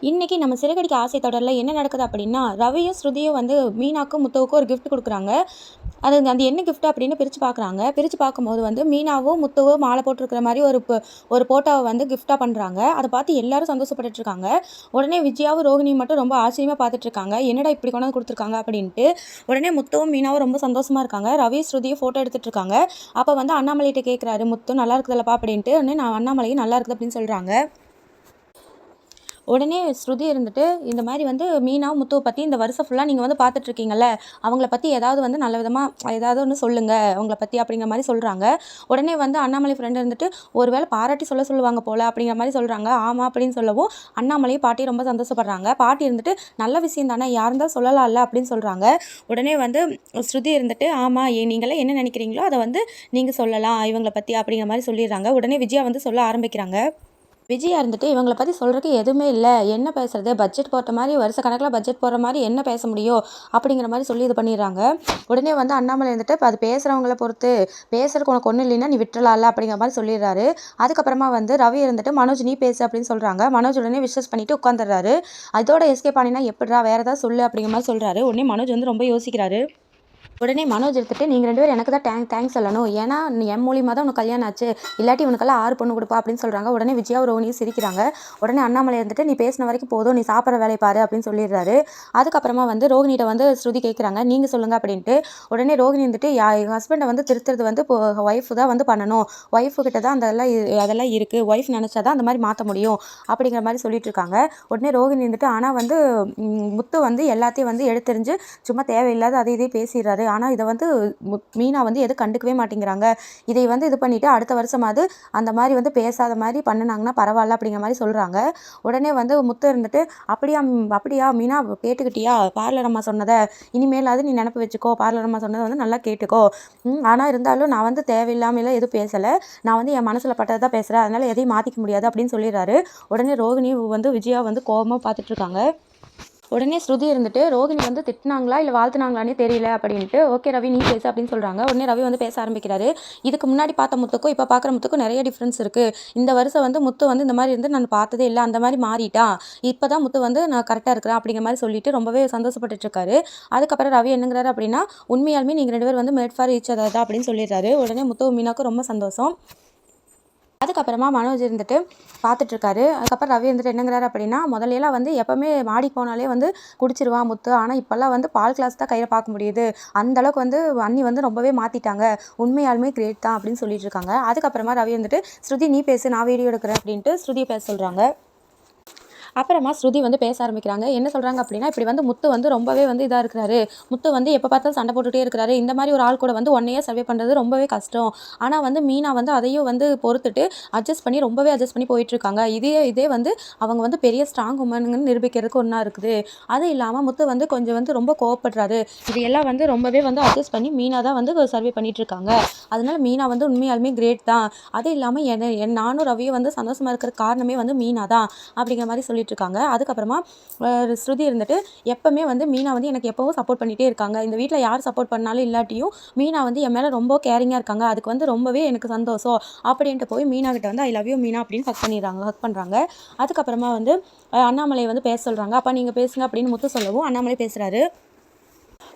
இன்னைக்கு நம்ம சிறகடிக்க ஆசை தொடரில் என்ன நடக்குது அப்படின்னா, ரவியும் ஸ்ருதியும் வந்து மீனாக்கும் முத்துவுக்கும் ஒரு கிஃப்ட் கொடுக்குறாங்க. அது அந்த என்ன கிஃப்ட் அப்படின்னு பிரித்து பார்க்குறாங்க. பிரித்து பார்க்கும்போது வந்து மீனாவும் முத்துவும் மாலை போட்டிருக்கிற மாதிரி ஒரு ஃபோட்டோவை வந்து கிஃப்டாக பண்ணுறாங்க. அதை பார்த்து எல்லாரும் சந்தோஷப்பட்டுட்டு இருக்காங்க. உடனே விஜயாவும் ரோகிணியும் மட்டும் ரொம்ப ஆச்சரியமாக பார்த்துட்டு இருக்காங்க. என்னடா இப்படி கொண்டு வந்து கொடுத்துருக்காங்க அப்படின்ட்டு. உடனே முத்துவும் மீனாவும் ரொம்ப சந்தோஷமாக இருக்காங்க. ரவி ஸ்ருதியும் ஃபோட்டோ எடுத்துட்டு இருக்காங்க. அப்போ வந்து அண்ணாமலைகிட்ட கேட்குறாரு, முத்து நல்லா இருக்குதுல்லப்பா அப்படின்ட்டு. உடனே நான் அண்ணாமலையும் நல்லா இருக்குது அப்படின்னு சொல்கிறாங்க. உடனே ஸ்ருதி இருந்துட்டு, இந்த மாதிரி வந்து மீனா முத்துவை பற்றி இந்த வருஷம் ஃபுல்லாக நீங்கள் வந்து பார்த்துட்ருக்கீங்கல்ல, அவங்கள பற்றி ஏதாவது வந்து நல்ல விதமாக ஏதாவது ஒன்று சொல்லுங்கள் அவங்கள பற்றி அப்படிங்கிற மாதிரி சொல்கிறாங்க. உடனே வந்து அண்ணாமலை ஃப்ரெண்டு இருந்துட்டு, ஒரு வேளை பாராட்டி சொல்லுவாங்க போல் அப்படிங்கிற மாதிரி சொல்கிறாங்க. ஆமாம் அப்படின்னு சொல்லவும் அண்ணாமலையும் பாட்டி ரொம்ப சந்தோஷப்படுறாங்க. பாட்டி இருந்துட்டு, நல்ல விஷயம் தானே, யார் இருந்தால் சொல்லலாம்ல அப்படின்னு சொல்கிறாங்க. உடனே வந்து ஸ்ருதி இருந்துட்டு, ஆமாம் நீங்களே என்ன நினைக்கிறீங்களோ அதை வந்து நீங்கள் சொல்லலாம் இவங்கள பற்றி அப்படிங்கிற மாதிரி சொல்லிடுறாங்க. உடனே விஜயா வந்து சொல்ல ஆரம்பிக்கிறாங்க. விஜயா இருந்துட்டு இவங்கள பற்றி சொல்கிறதுக்கு எதுவுமே இல்லை, என்ன பேசுறது, பட்ஜெட் போட்ட மாதிரி வருஷ கணக்கில் பட்ஜெட் போடுற மாதிரி என்ன பேச முடியும் அப்படிங்கிற மாதிரி சொல்லி இது பண்ணிடுறாங்க. உடனே வந்து அண்ணாமலை இருந்துட்டு, இப்போ அது பேசுகிறவங்கள பொறுத்து, பேசுறதுக்கு உனக்கு ஒன்றும் இல்லைன்னா நீ விட்டுறலாம்ல அப்படிங்கிற மாதிரி சொல்லிடுறாரு. அதுக்கப்புறமா வந்து ரவி இருந்துட்டு, மனோஜ் நீ பேசு அப்படின்னு சொல்கிறாங்க. மனோஜ் உடனே விஷஸ் பண்ணிட்டு உட்காந்துடுறாரு. அதோட எஸ்கேப் ஆனினா எப்படிடா வேறு ஏதாவது சொல்லு அப்படிங்கிற மாதிரி சொல்கிறாரு. உடனே மனோஜ் வந்து ரொம்ப யோசிக்கிறாரு. உடனே மனோஜ் எடுத்துட்டு, நீங்கள் 2 பேரும் எனக்கு தான் தேங்க்ஸ் சொல்லணும், ஏன்னா என் மூலியமாக தான் உனக்கு கல்யாணம் ஆச்சு, இல்லாட்டி இவனுக்கெல்லாம் 6 பொண்ணு கொடுப்பா அப்படின்னு சொல்கிறாங்க. உடனே விஜயாவும் ரோனியும் சிரிக்கிறாங்க. உடனே அண்ணாமலை இருந்துட்டு, நீ பேசின வரைக்கும் போதும், நீ சாப்பிட்ற வேலையை பாரு அப்படின்னு சொல்லிடுறாரு. அதுக்கப்புறமா வந்து ரோகிணிகிட்ட வந்து ஸ்ருதி கேட்குறாங்க, நீங்கள் சொல்லுங்கள் அப்படின்ட்டு. உடனே ரோகிணி வந்துட்டு, என் ஹஸ்பண்டை வந்து திருத்துறது வந்து இப்போ ஒய்ஃபு தான் வந்து பண்ணணும், ஒய்ஃபு கிட்ட தான் அதெல்லாம் இருக்குது, ஒய்ஃப் நினச்சா தான் அந்த மாதிரி மாற்ற முடியும் அப்படிங்கிற மாதிரி சொல்லிட்டு இருக்காங்க. உடனே ரோகிணி வந்துட்டு, ஆனால் வந்து முத்து வந்து எல்லாத்தையும் வந்து எடுத்தெறிஞ்சு சும்மா தேவையில்லாத அதை இதே பேசிடுறாரு. ஆனால் இதை வந்து மீனா வந்து எதுவும் கண்டுக்கவே மாட்டேங்கிறாங்க. இதை வந்து இது பண்ணிவிட்டு அடுத்த வருஷமாவது அந்த மாதிரி வந்து பேசாத மாதிரி பண்ணினாங்கன்னா பரவாயில்ல அப்படிங்கிற மாதிரி சொல்கிறாங்க. உடனே வந்து முத்து இருந்துட்டு, அப்படியா அப்படியா மீனா கேட்டுக்கிட்டியா பார்லர் அம்மா சொன்னதை, இனிமேலாவது நீ நினப்பு வச்சுக்கோ, பார்லர் அம்மா சொன்னதை வந்து நல்லா கேட்டுக்கோ. ஆனால் இருந்தாலும் நான் வந்து தேவையில்லாமல் எதுவும் பேசலை, நான் வந்து என் மனசில் பட்டதை தான் பேசுகிறேன், அதனால் எதையும் மாற்றிக்க முடியாது அப்படின்னு சொல்லிடுறாரு. உடனே ரோகிணி வந்து விஜயா வந்து கோபமாக பார்த்துட்ருக்காங்க. உடனே ஸ்ருதி இருந்துட்டு, ரோகிணி வந்து திட்டினாங்களா இல்லை வாழ்த்துனாங்களானே தெரியல அப்படின்ட்டு, ஓகே ரவி நீ பேசு அப்படின்னு சொல்கிறாங்க. உடனே ரவி வந்து பேச ஆரம்பிக்கிறாரு. இதுக்கு முன்னாடி பார்த்த முத்துக்கும் இப்போ பார்க்குற முத்துக்கும் நிறைய டிஃப்ரென்ஸ் இருக்குது. இந்த வருஷம் வந்து முத்து வந்து இந்த மாதிரி இருந்து நான் பார்த்ததே இல்லை, அந்த மாதிரி மாறிட்டான், இப்போ தான் முத்து வந்து நான் கரெக்டாக இருக்கிறேன் அப்படிங்கிற மாதிரி சொல்லிட்டு ரொம்பவே சந்தோஷப்பட்டுட்டு இருக்காரு. அதுக்கப்புறம் ரவி என்னங்கிறாரு அப்படின்னா, உண்மையாலுமே நீங்கள் 2 பேர் வந்து மேட் ஃபார் ஈச் அதர் தான் அப்படின்னு சொல்லிடுறாரு. உடனே முத்து மீனாக்கும் ரொம்ப சந்தோஷம். அதுக்கப்புறமா மனோஜ் இருந்துட்டு பார்த்துட்ருக்காரு. அதுக்கப்புறம் ரவி இருந்துட்டு என்னங்கிறாரு அப்படின்னா, முதலையெல்லாம் வந்து எப்போவுமே மாடி போனாலே வந்து குடிச்சிருவான் முத்து, ஆனால் இப்போல்லாம் வந்து பால் கிளாஸ் தான் கையில் பார்க்க முடியுது, அந்தளவுக்கு வந்து அண்ணி வந்து ரொம்பவே மாற்றிட்டாங்க, உண்மையாலுமே கிரேட் தான் அப்படின்னு சொல்லிட்டு இருக்காங்க. அதுக்கப்புறமா ரவி வந்துட்டு, ஸ்ருதி நீ பேசு நான் வீடியோ எடுக்கிறேன் அப்படின்ட்டு ஸ்ருதியை பேச சொல்கிறாங்க. அப்புறமா ஸ்ருதி வந்து பேச ஆரம்பிக்கிறாங்க. என்ன சொல்கிறாங்க அப்படின்னா, இப்படி வந்து முத்து வந்து ரொம்பவே வந்து இதாக இருக்கிறாரு, முத்து வந்து எப்போ பார்த்தாலும் சண்டை போட்டுகிட்டே இருக்கிறாரு, இந்த மாதிரி ஒரு ஆள் கூட வந்து 1 இயர் சர்வே பண்ணுறது ரொம்பவே கஷ்டம். ஆனால் வந்து மீனா வந்து அதையும் வந்து பொறுத்துட்டு ரொம்பவே அட்ஜஸ்ட் பண்ணி போயிட்டுருக்காங்க. இதே வந்து அவங்க வந்து பெரிய ஸ்ட்ராங் உமனுங்கன்னு நிரூபிக்கிறதுக்கு ஒன்றா இருக்குது. அது இல்லாமல் முத்து வந்து கொஞ்சம் வந்து ரொம்ப கோவப்படுறாரு. இதையெல்லாம் வந்து ரொம்பவே வந்து அட்ஜஸ்ட் பண்ணி மீனா தான் வந்து சர்வே பண்ணிகிட்ருக்காங்க. அதனால மீனா வந்து உண்மையாலுமே கிரேட் தான். அது இல்லாமல் நானும் ரவியும் வந்து சந்தோஷமாக இருக்கிற காரணமே வந்து மீனா தான் அப்படிங்கிற மாதிரி சொல்லிட்டு இருக்காங்க. அதுக்கப்புறமா ஸ்ருதி இருந்துட்டு, எப்பவுமே வந்து மீனா வந்து எனக்கு எப்பவும் சப்போர்ட் பண்ணிகிட்டே இருக்காங்க, இந்த வீட்டில் யார் சப்போர்ட் பண்ணாலும் இல்லாட்டியும் மீனா வந்து என் மேலே ரொம்ப கேரிங்காக இருக்காங்க, அதுக்கு வந்து ரொம்பவே எனக்கு சந்தோஷம் அப்படின்ட்டு போய் மீனா கிட்ட வந்து ஐ லவ் யூ மீனா அப்படின்னு ஹக் பண்ணுறாங்க. அதுக்கப்புறமா வந்து அண்ணாமலை வந்து பேச சொல்கிறாங்க. அப்போ நீங்கள் பேசுங்க அப்படின்னு முத்து சொல்லவும் அண்ணாமலை பேசுகிறாரு.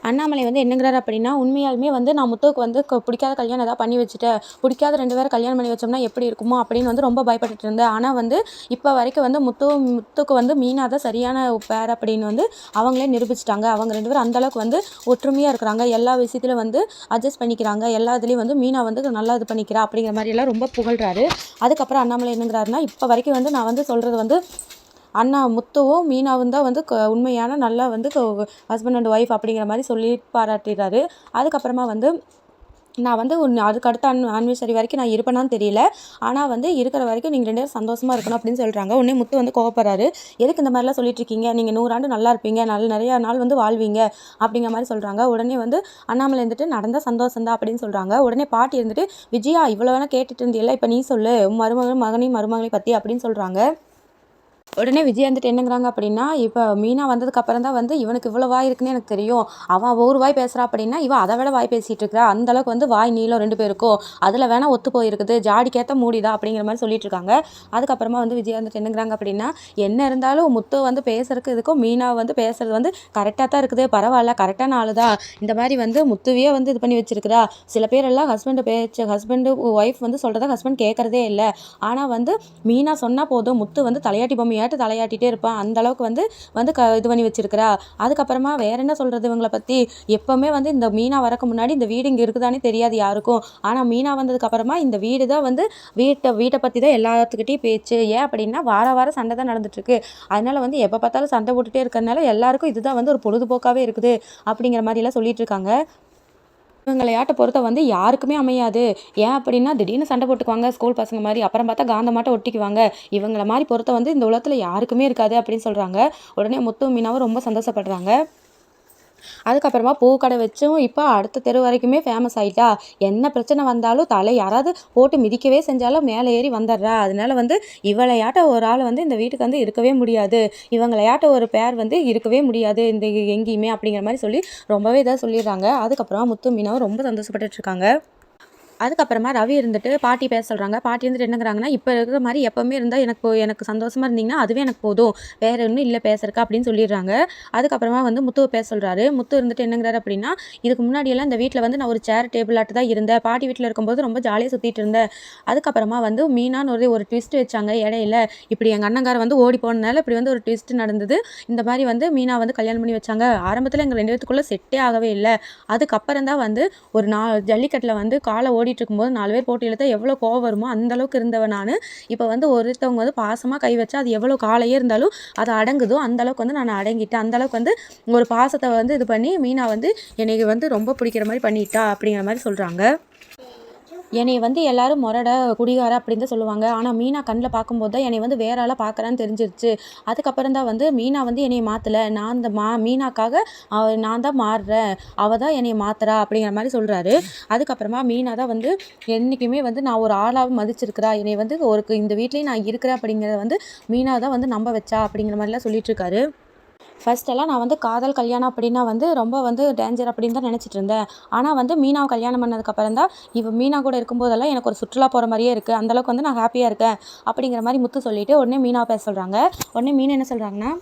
அண்ணாமலை வந்து என்னங்கிறாரு அப்படின்னா, உண்மையாலுமே வந்து நான் முத்துவுக்கு வந்து பிடிக்காத கல்யாணம் ஏதாவது பண்ணி வச்சுட்டேன், பிடிக்காத 2 பேரை கல்யாணம் பண்ணி வச்சோம்னா எப்படி இருக்குமோ அப்படின்னு வந்து ரொம்ப பயப்பட்டுட்டு இருந்தேன். ஆனால் வந்து இப்போ வரைக்கும் வந்து முத்துக்கு வந்து மீனா தான் சரியான பேர் அப்படின்னு வந்து அவங்களே நிரூபிச்சிட்டாங்க. அவங்க 2 பேரும் அந்தளவுக்கு வந்து ஒற்றுமையாக இருக்கிறாங்க, எல்லா விஷயத்திலும் வந்து அட்ஜஸ்ட் பண்ணிக்கிறாங்க, எல்லா இதுலேயும் வந்து மீனா வந்து நல்லா இது பண்ணிக்கிறா அப்படிங்கிற மாதிரியெல்லாம் ரொம்ப புகழ்கிறாரு. அதுக்கப்புறம் அண்ணாமலை என்னங்கிறாருன்னா, இப்போ வரைக்கும் வந்து நான் வந்து சொல்கிறது வந்து முத்துவும் மீனாவும் தான் வந்து உண்மையான நல்லா வந்து ஹஸ்பண்ட் அண்ட் ஒய்ஃப் அப்படிங்கிற மாதிரி சொல்லி பாராட்டிடுறாரு. அதுக்கப்புறமா வந்து நான் வந்து அதுக்கு அடுத்த ஆனிவர்சரி வரைக்கும் நான் இருப்பேனான்னு தெரியல, ஆனால் வந்து இருக்கிற வரைக்கும் நீங்கள் 2 பேரும் சந்தோஷமாக இருக்கணும் அப்படின்னு சொல்கிறாங்க. உடனே முத்து வந்து கோவப்படுறாரு. எதுக்கு இந்த மாதிரிலாம் சொல்லிட்டு இருக்கீங்க, நீங்கள் 100 ஆண்டு நல்லா இருப்பீங்க, நிறையா நாள் வந்து வாழ்வீங்க அப்படிங்கிற மாதிரி சொல்கிறாங்க. உடனே வந்து அண்ணாமலை இருந்துட்டு, நடந்தால் சந்தோஷம் தான் அப்படின்னு சொல்கிறாங்க. உடனே பாட்டி இருந்துட்டு, விஜயா இவ்வளோ வேணால் கேட்டுட்டு இருந்தியல்ல, இப்போ நீ சொல்லு மருமகனையும் மருமகளை பற்றி அப்படின்னு சொல்கிறாங்க. உடனே விஜய் வந்துட்டு என்னங்கிறாங்க அப்படின்னா, இப்போ மீனா வந்ததுக்கப்புறம் தான் வந்து இவனுக்கு இவ்வளோ வாய் இருக்குன்னு எனக்கு தெரியும். அவன் ஒரு வாய் பேசுறா அப்படின்னா, இவன் அதை விட வாய் பேசிட்டு இருக்கிறா. அந்த அளவுக்கு வந்து வாய் நீளம் 2 பேருக்கும். அதில் வேணா ஒத்து போயிருக்குது. ஜாடிக்கேத்த மூடிதான் அப்படிங்கிற மாதிரி சொல்லிட்டு இருக்காங்க. அதுக்கப்புறமா வந்து விஜய் வந்துட்டு என்னங்கிறாங்க அப்படின்னா, என்ன இருந்தாலும் முத்து வந்து பேசுறதுக்கு இதுக்கும் மீனா வந்து பேசுறது வந்து கரெக்டாக தான் இருக்குது. பரவாயில்ல, கரெக்டான ஆளு தான். இந்த மாதிரி வந்து முத்துவையே வந்து இது பண்ணி வச்சிருக்கிறா. சில பேர் எல்லாம் ஹஸ்பண்டு ஒய்ஃப் வந்து சொல்றத ஹஸ்பண்ட் கேட்கறதே இல்லை. ஆனால் வந்து மீனா சொன்னால் போதும், முத்து வந்து தலையாட்டி பொம்மையாட்டு தலையாட்டிகிட்டே இருப்பான். அந்த அளவுக்கு வந்து வந்து இது பண்ணி வச்சிருக்கிறா. அதுக்கப்புறமா வேற என்ன சொல்கிறது இவங்களை பற்றி. எப்போவுமே வந்து இந்த மீனா வரக்கு முன்னாடி இந்த வீடு இங்கே இருக்குதானே தெரியாது யாருக்கும். ஆனால் மீனா வந்ததுக்கப்புறமா இந்த வீடு தான் வந்து வீட்டை பற்றி தான் எல்லாத்துக்கிட்டையும் பேச்சு. ஏன் அப்படின்னா வாரம் சண்டை தான் நடந்துட்டுருக்கு. அதனால வந்து எப்போ பார்த்தாலும் சண்டை போட்டுகிட்டே இருக்கிறதுனால எல்லாருக்கும் இதுதான் வந்து ஒரு பொழுதுபோக்காகவே இருக்குது அப்படிங்கிற மாதிரிலாம் சொல்லிட்டு இருக்காங்க. இவங்களையாட்ட பொறுத்த வந்து யாருக்குமே அமையாது. ஏன் அப்படின்னா திடீர்னு சண்டை போட்டுக்குவாங்க ஸ்கூல் பசங்க மாதிரி. அப்புறம் பார்த்தா காந்தமாட்ட ஒட்டிக்குவாங்க. இவங்கள மாதிரி பொறுத்த வந்து இந்த உலகத்தில் யாருக்குமே இருக்காது அப்படின்னு சொல்கிறாங்க. உடனே முத்து மீனாவும் ரொம்ப சந்தோஷப்படுறாங்க. அதுக்கப்புறமா பூக்கடை வச்சும் இப்போ அடுத்த தெரு வரைக்குமே ஃபேமஸ் ஆகிட்டா. என்ன பிரச்சனை வந்தாலும் யாராவது போட்டு மிதிக்கவே செஞ்சாலும் மேலே ஏறி வந்துடுறா. அதனால வந்து இவளையாட்ட ஒரு ஆள் வந்து இந்த வீட்டுக்கு வந்து இருக்கவே முடியாது. இவங்களையாட்ட ஒரு பேர் வந்து இருக்கவே முடியாது இந்த எங்கேயுமே அப்படிங்கிற மாதிரி சொல்லி ரொம்பவே இதாக சொல்லிடுறாங்க. அதுக்கப்புறமா முத்து மீனாவும் ரொம்ப சந்தோஷப்பட்டுட்டு இருக்காங்க. அதுக்கப்புறமா ரவி இருந்துட்டு பாட்டி பேச சொல்கிறாங்க. பாட்டி வந்துட்டு என்னங்கிறாங்கன்னா, இப்போ இருக்கிற மாதிரி எப்போவுமே இருந்தால் எனக்கு சந்தோஷமாக இருந்தீங்கன்னா அதுவே எனக்கு போதும். வேறு ஒன்றும் இல்லை பேசுறதுக்கு அப்படின்னு சொல்லிடுறாங்க. அதுக்கப்புறமா வந்து முத்துவை பேச சொல்கிறாரு. முத்து இருந்துட்டு என்னங்கிறாரு அப்படின்னா, இதுக்கு முன்னாடியெல்லாம் இந்த வீட்டில் வந்து நான் ஒரு சேர் டேபிள் ஆட்டு தான் இருந்தேன். பாட்டி வீட்டில் இருக்கும்போது ரொம்ப ஜாலியாக சுற்றிட்டு இருந்தேன். அதுக்கப்புறமா வந்து மீனான்னு ஒரு ட்விஸ்ட் வச்சாங்க இடையில. இப்படி எங்கள் அண்ணங்கார வந்து ஓடி போனதுனால இப்படி வந்து ஒரு ட்விஸ்ட் நடந்தது. இந்த மாதிரி வந்து மீனா வந்து கல்யாணம் பண்ணி வச்சாங்க. ஆரம்பத்தில் எங்கள் 2 பேத்துக்குள்ளே செட்டே ஆகவே இல்லை. அதுக்கப்புறம் தான் வந்து ஒரு ஜல்லிக்கட்டில் வந்து காலை ஓடிட்டு இருக்கும்போது 4 பேர் போட்டி இழுத்தா எவ்வளோ கோவம் வருமோ அந்த அளவுக்கு இருந்தவன் நான். இப்போ வந்து ஒருத்தவங்க வந்து பாசமாக கை வச்சா அது எவ்வளோ காலையே இருந்தாலும் அது அடங்குதோ அந்த அளவுக்கு வந்து நான் அடங்கிட்டேன். அந்த அளவுக்கு வந்து ஒரு பாசத்தை வந்து இது பண்ணி மீனா வந்து என்னை வந்து ரொம்ப பிடிக்கிற மாதிரி பண்ணிட்டா அப்படிங்கிற மாதிரி சொல்கிறாங்க. என்னை வந்து எல்லாரும் முரட குடிகார அப்படின்னு தான் சொல்லுவாங்க. ஆனால் மீனா கண்ணில் பார்க்கும்போது தான் என்னை வந்து வேற ஆளாக பார்க்குறான்னு தெரிஞ்சிருச்சு. அதுக்கப்புறம் தான் வந்து மீனா வந்து என்னை மாற்றலை. நான் இந்த மீனாக்காக நான் தான் மாறுறேன். அவள் தான் என்னை மாத்துறா அப்படிங்கிற மாதிரி சொல்கிறாரு. அதுக்கப்புறமா மீனா தான் வந்து என்றைக்குமே வந்து நான் ஒரு ஆளாக மதிச்சிருக்கிறா. என்னை வந்து இந்த வீட்லேயும் நான் இருக்கிறேன் அப்படிங்கிறத வந்து மீனா தான் வந்து நம்ப வச்சா அப்படிங்கிற மாதிரிலாம் சொல்லிட்டு இருக்காரு. ஃபர்ஸ்ட்டெல்லாம் நான் வந்து காதல் கல்யாணம் அப்படின்னா வந்து ரொம்ப வந்து டேஞ்சர் அப்படின்னு தான் நினச்சிட்டு இருந்தேன். ஆனால் வந்து மீனாவை கல்யாணம் பண்ணதுக்கப்புறம் தான் மீனா கூட இருக்கும்போதெல்லாம் எனக்கு ஒரு சுற்றுலா போகிற மாதிரியே இருக்குது. அந்தளவுக்கு வந்து நான் ஹாப்பியாக இருக்கேன் அப்படிங்கிற மாதிரி முத்து சொல்லிவிட்டு உடனே மீனாவை பேச சொல்கிறாங்க. உடனே மீனா என்ன சொல்கிறாங்கன்னா,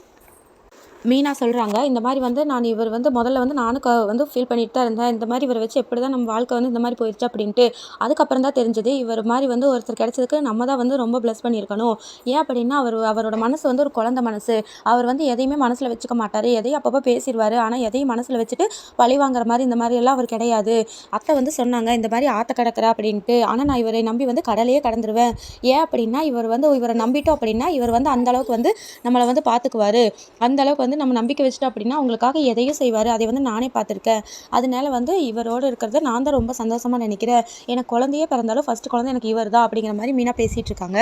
மீனா சொல்கிறாங்க, இந்த மாதிரி வந்து இவர் வந்து முதல்ல வந்து நானும் வந்து ஃபீல் பண்ணிட்டு தான் இருந்தேன். இந்த மாதிரி இவரை வச்சு எப்படி தான் நம்ம வாழ்க்கை வந்து இந்த மாதிரி போயிடுச்சு அப்படின்ட்டு. அதுக்கப்புறம் தான் தெரிஞ்சது இவர் மாதிரி வந்து ஒருத்தர் கிடைச்சதுக்கு நம்ம தான் வந்து ரொம்ப ப்ளஸ் பண்ணியிருக்கணும். ஏன் அப்படின்னா அவரோட மனசு வந்து ஒரு குழந்தை மனசு. அவர் வந்து எதையுமே மனசில் வச்சுக்க மாட்டார். எதையும் அப்பப்போ பேசிடுவார். ஆனால் எதையும் மனசில் வச்சுட்டு பழி வாங்குற மாதிரி இந்த மாதிரியெல்லாம் அவர் கிடையாது. அத்தை வந்து சொன்னாங்க இந்த மாதிரி ஆற்ற கிடக்கிறா அப்படின்ட்டு. ஆனால் நான் இவரை நம்பி வந்து கடலையே கடந்துருவேன். ஏன் அப்படின்னா இவரை நம்பிட்டோம் அப்படின்னா இவர் வந்து அந்தளவுக்கு வந்து நம்மளை வந்து பார்த்துக்குவார். அந்தளவுக்கு வந்து நம்ம நம்பிக்கை வச்சுட்டோம் அப்படின்னா அவங்களுக்காக எதையும் செய்வார். அதை வந்து நானே பார்த்துருக்கேன். அதனால வந்து இவரோடு இருக்கிறத நான் தான் ரொம்ப சந்தோஷமாக நினைக்கிறேன். எனக்கு குழந்தையே பிறந்தாலும் ஃபஸ்ட்டு குழந்தை எனக்கு இவர் தான் அப்படிங்கிற மாதிரி மீனா பேசிகிட்டு இருக்காங்க.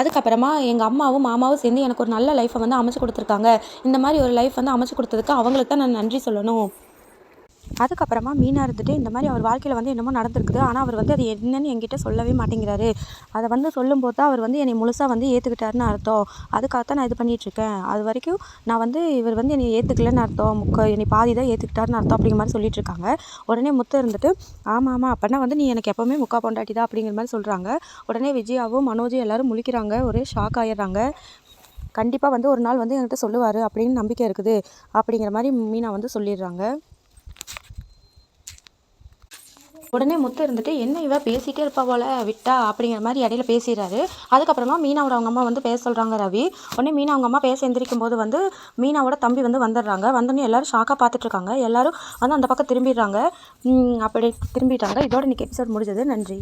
அதுக்கப்புறமா எங்கள் அம்மாவும் மாமாவும் சேர்ந்து எனக்கு ஒரு நல்ல லைஃப்பை வந்து அமைச்சு கொடுத்துருக்காங்க. இந்த மாதிரி ஒரு லைஃப் வந்து அமைச்சு கொடுத்ததுக்கு அவங்களுக்கு தான் நான் நன்றி சொல்லணும். அதுக்கப்புறமா மீனா இருந்துட்டு இந்த மாதிரி அவர் வாழ்க்கையில் வந்து என்னமோ நடந்திருக்குது. ஆனால் அவர் வந்து அது என்னன்னு என்கிட்ட சொல்லவே மாட்டேங்கிறாரு. அதை வந்து சொல்லும்போது தான் அவர் வந்து என்னை முழுசாக வந்து ஏற்றுக்கிட்டாருன்னு அர்த்தம். அதுக்காகத்தான் நான் இது பண்ணிகிட்ருக்கேன். அது வரைக்கும் நான் வந்து இவர் வந்து என்னை ஏற்றுக்கலன்னு அர்த்தம். என்னை பாதி தான் ஏற்றுக்கிட்டாருன்னு அர்த்தம் அப்படிங்கிற மாதிரி சொல்லிட்டு இருக்காங்க. உடனே முத்து இருந்துட்டு ஆமாம் அப்படின்னா வந்து நீ எனக்கு எப்போவுமே முக்கா பொண்டாட்டி தான் அப்படிங்கிற மாதிரி சொல்கிறாங்க. உடனே விஜயாவும் மனோஜும் எல்லோரும் முழிக்கிறாங்க. ஒரே ஷாக் ஆகிடுறாங்க. கண்டிப்பாக வந்து ஒரு நாள் வந்து என்கிட்ட சொல்லுவார் அப்படின்னு நம்பிக்கை இருக்குது அப்படிங்கிற மாதிரி மீனா வந்து சொல்லிடுறாங்க. உடனே முத்து இருந்துட்டு என்ன இவ பேசிகிட்டே இருப்பா போல விட்டா அப்படிங்கிற மாதிரி இடையில பேசிடுறாரு. அதுக்கப்புறமா மீனாவோட அவங்க அம்மா வந்து பேச சொல்கிறாங்க ரவி. உடனே மீனா அவங்க அம்மா பேச எந்திரிக்கும் போது வந்து மீனாவோட தம்பி வந்து வந்துடுறாங்க. வந்தோடனே எல்லோரும் ஷாக்காக பார்த்துட்ருக்காங்க. எல்லோரும் வந்து அந்த பக்கம் திரும்பிடுறாங்க. அப்படி திரும்பிட்டாங்க. இதோட இன்றைக்கி எபிசோட் முடிஞ்சது. நன்றி.